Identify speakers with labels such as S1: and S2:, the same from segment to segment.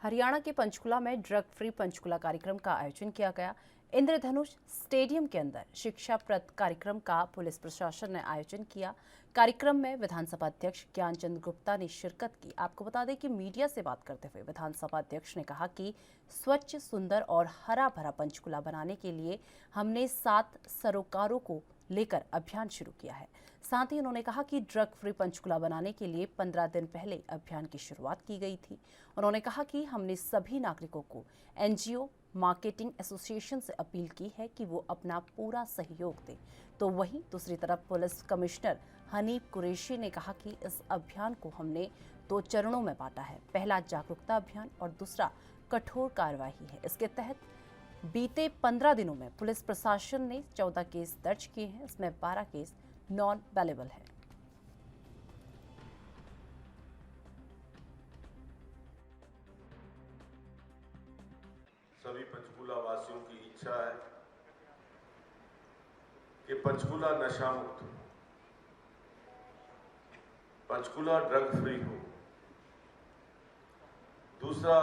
S1: हरियाणा के पंचकुला में drug free Panchkula कार्यक्रम का आयोजन किया गया। इंद्रधनुष स्टेडियम के अंदर शिक्षाप्रद कार्यक्रम का पुलिस प्रशासन ने आयोजन किया। कार्यक्रम में विधानसभा अध्यक्ष ज्ञानचंद गुप्ता ने शिरकत की। आपको बता दें कि मीडिया से बात करते हुए विधानसभा अध्यक्ष ने कहा कि स्वच्छ, सुंदर और हरा भरा पंचकुला बनाने के लिए हमने 7 सरोकारों को लेकर अभियान शुरू किया है। साथ ही उन्होंने कहा कि ड्रग फ्री पंचकुला बनाने के लिए 15 दिन पहले अभियान की शुरुआत की गई थी। उन्होंने कहा कि हमने सभी नागरिकों को एनजीओ, मार्केटिंग एसोसिएशन से अपील की है कि वो अपना पूरा सहयोग दें। तो वहीं दूसरी तरफ पुलिस कमिश्नर हनीफ कुरैशी ने कहा कि इस अभियान को हमने 2 चरणों में बांटा है। पहला जागरूकता अभियान और दूसरा कठोर कार्रवाई है। इसके तहत बीते 15 दिनों में पुलिस प्रशासन ने 14 केस दर्ज किए हैं। इसमें 12 केस नॉन वेलेबल है।
S2: सभी पंचकुला वासियों की इच्छा है कि पंचकुला नशा मुक्त हो, पंचकुला ड्रग फ्री हो। दूसरा,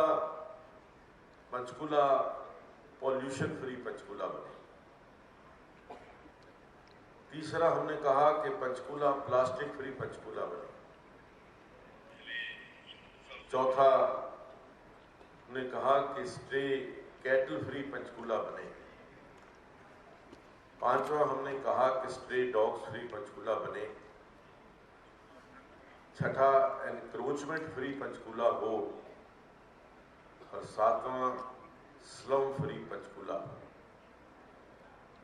S2: पंचकुला पॉल्यूशन फ्री पंचकुला बने। तीसरा, हमने कहा कि पंचकुला प्लास्टिक फ्री पंचकुला बने। चौथा, हमने कहा कि स्ट्रे कैटल फ्री पंचकुला बने। पांचवा, हमने कहा कि स्ट्रे डॉग्स फ्री पंचकुला बने। छठा, एनक्रोचमेंट फ्री पंचकुला हो। और सातवां, स्लम फ्री पंचकुला।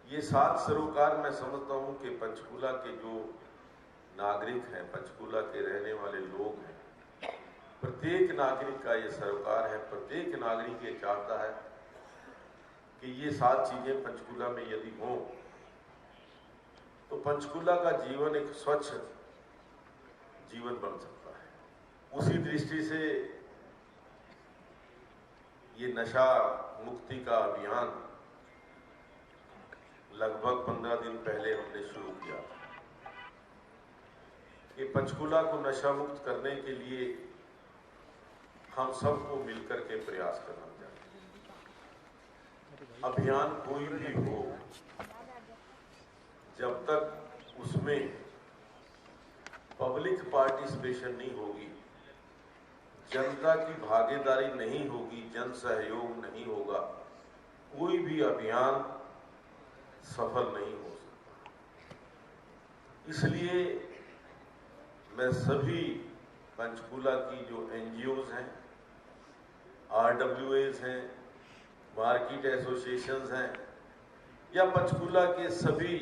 S2: ये 7 सरोकार मैं समझता हूं कि पंचकुला के जो नागरिक हैं, पंचकुला के रहने वाले लोग हैं, प्रत्येक नागरिक का ये सरोकार है। प्रत्येक नागरिक ये चाहता है कि ये 7 चीजें पंचकुला में यदि हों तो पंचकुला का जीवन एक स्वच्छ जीवन बन सकता है। उसी दृष्टि से ये नशा मुक्ति का अभियान लगभग 15 दिन पहले हमने शुरू किया था। कि पंचकुला को नशा मुक्त करने के लिए हम सबको मिलकर के प्रयास करना चाहिए। अभियान कोई भी हो, जब तक उसमें पब्लिक पार्टिसिपेशन नहीं होगी, जनता की भागीदारी नहीं होगी, जन सहयोग नहीं होगा, कोई भी अभियान सफल नहीं हो सकता। इसलिए मैं सभी पंचकुला की जो एनजीओज हैं, आरडब्ल्यूएज हैं, मार्केट एसोसिएशंस हैं, या पंचकुला के सभी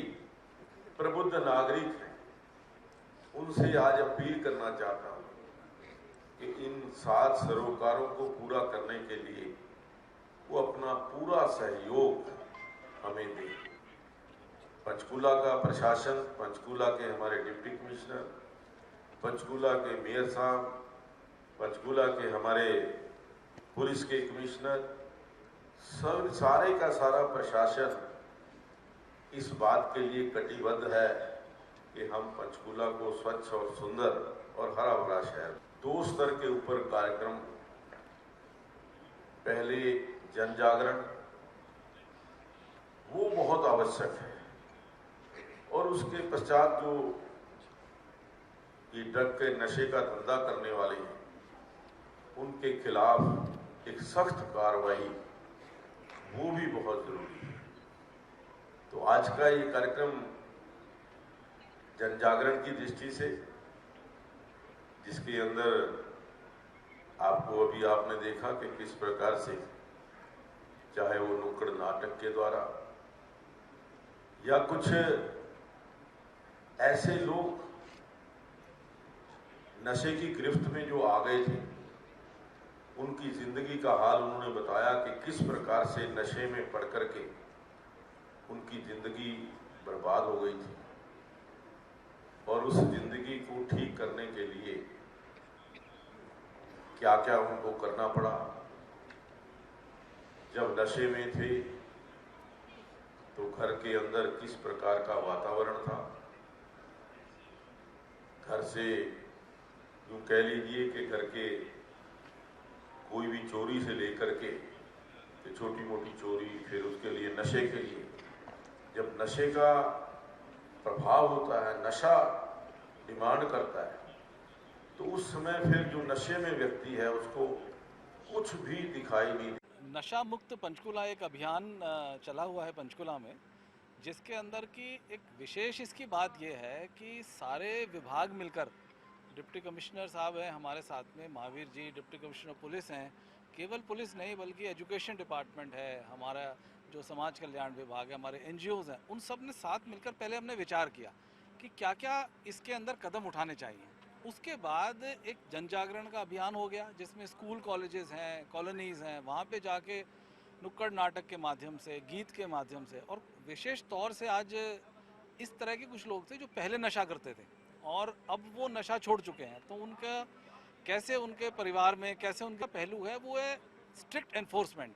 S2: प्रबुद्ध नागरिक हैं, उनसे आज अपील करना चाहता हूं कि इन 7 सरोकारों को पूरा करने के लिए वो अपना पूरा सहयोग हमें दें। पंचकुला का प्रशासन, पंचकुला के हमारे डिप्टी कमिश्नर, पंचकुला के मेयर साहब, पंचकुला के हमारे पुलिस के कमिश्नर, सब सारे का सारा प्रशासन इस बात के लिए कटिबद्ध है कि हम पंचकुला को स्वच्छ और सुंदर और हरा भरा शहर। 2 स्तर के ऊपर कार्यक्रम, पहले जन जागरण, वो बहुत आवश्यक है, और उसके पश्चात जो ये ड्रग के नशे का धंधा करने वाले हैं, उनके खिलाफ एक सख्त कार्रवाई, वो भी बहुत जरूरी है। तो आज का ये कार्यक्रम जन जागरण की दृष्टि से, जिसके अंदर आपको अभी आपने देखा कि किस प्रकार से, चाहे वो नुक्कड़ नाटक के द्वारा या कुछ ऐसे लोग नशे की गिरफ्त में जो आ गए थे, उनकी जिंदगी का हाल उन्होंने बताया कि किस प्रकार से नशे में पड़ करके उनकी जिंदगी बर्बाद हो गई थी, और उस जिंदगी को ठीक करने के लिए क्या क्या उनको करना पड़ा। जब नशे में थे तो घर के अंदर किस प्रकार का वातावरण था, घर से यूं कह लीजिए कि घर के कोई भी चोरी से लेकर के छोटी मोटी चोरी, फिर उसके लिए नशे के लिए जब नशे का प्रभाव होता है, नशा डिमांड करता है, तो उस समय फिर जो नशे में व्यक्ति है उसको कुछ भी दिखाई नहीं।
S3: नशा मुक्त पंचकुला एक अभियान चला हुआ है पंचकुला में, जिसके अंदर की एक विशेष इसकी बात यह है कि सारे विभाग मिलकर, डिप्टी कमिश्नर साहब हैं हमारे साथ में, Mahavir ji deputy commissioner police हैं, केवल पुलिस नहीं बल्कि एजुकेशन डिपार्टमेंट है, हमारा जो समाज कल्याण विभाग है, हमारे एनजीओज़ हैं, उन सब ने साथ मिलकर पहले हमने विचार किया कि क्या क्या इसके अंदर कदम उठाने चाहिए। उसके बाद एक जन जागरण का अभियान हो गया, जिसमें स्कूल कॉलेजेस हैं, कॉलोनीज़ हैं, वहाँ पे जाके नुक्कड़ नाटक के माध्यम से, गीत के माध्यम से, और विशेष तौर से आज इस तरह के कुछ लोग थे जो पहले नशा करते थे और अब वो नशा छोड़ चुके हैं, तो उनका कैसे, उनके परिवार में कैसे उनका पहलू है वो है स्ट्रिक्ट एनफोर्समेंट।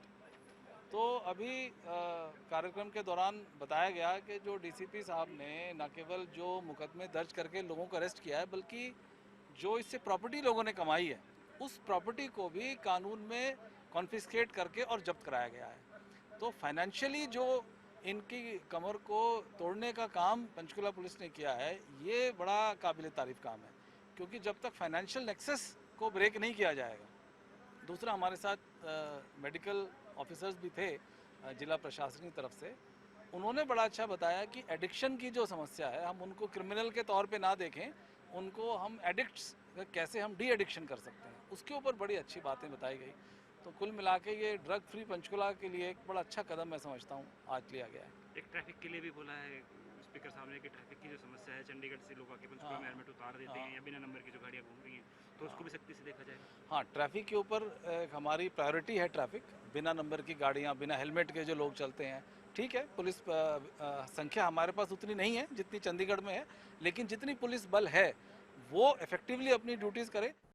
S3: तो अभी कार्यक्रम के दौरान बताया गया कि जो डीसीपी साहब ने न केवल जो मुकदमे दर्ज करके लोगों को अरेस्ट किया है, बल्कि जो इससे प्रॉपर्टी लोगों ने कमाई है उस प्रॉपर्टी को भी कानून में कॉन्फिस्केट करके और जब्त कराया गया है। तो फाइनेंशियली जो इनकी कमर को तोड़ने का काम पंचकुला पुलिस ने किया है, ये बड़ा काबिल तारीफ काम है, क्योंकि जब तक फाइनेंशियल नेक्सस को ब्रेक नहीं किया जाएगा। दूसरा, हमारे साथ मेडिकल ऑफिसर्स भी थे जिला प्रशासन की तरफ से, उन्होंने बड़ा अच्छा बताया कि एडिक्शन की जो समस्या है, हम उनको क्रिमिनल के तौर पे ना देखें, उनको हम एडिक्ट्स कैसे हम डी एडिक्शन कर सकते हैं, उसके ऊपर बड़ी अच्छी बातें बताई गई। तो कुल मिला के ये ड्रग फ्री पंचकुला के लिए एक बड़ा अच्छा कदम मैं समझता हूँ आज लिया गया है।
S4: एक ट्रैफिक के लिए भी बोला है स्पीकर साहब ने कि ट्रैफिक की जो समस्या है, चंडीगढ़ से लोग आके पंचकुला में हेलमेट उतार देते हैं या बिना नंबर की जो गाड़ियाँ घूम रही हैं, तो उसको भी सख्ती से देखा जाएगा।
S3: हाँ, ट्रैफिक के ऊपर हमारी प्रायोरिटी है। ट्रैफिक बिना नंबर की गाड़ियाँ, बिना हेलमेट के जो लोग चलते हैं, ठीक है, पुलिस संख्या हमारे पास उतनी नहीं है जितनी चंडीगढ़ में है, लेकिन जितनी पुलिस बल है वो इफेक्टिवली अपनी ड्यूटीज़ करे।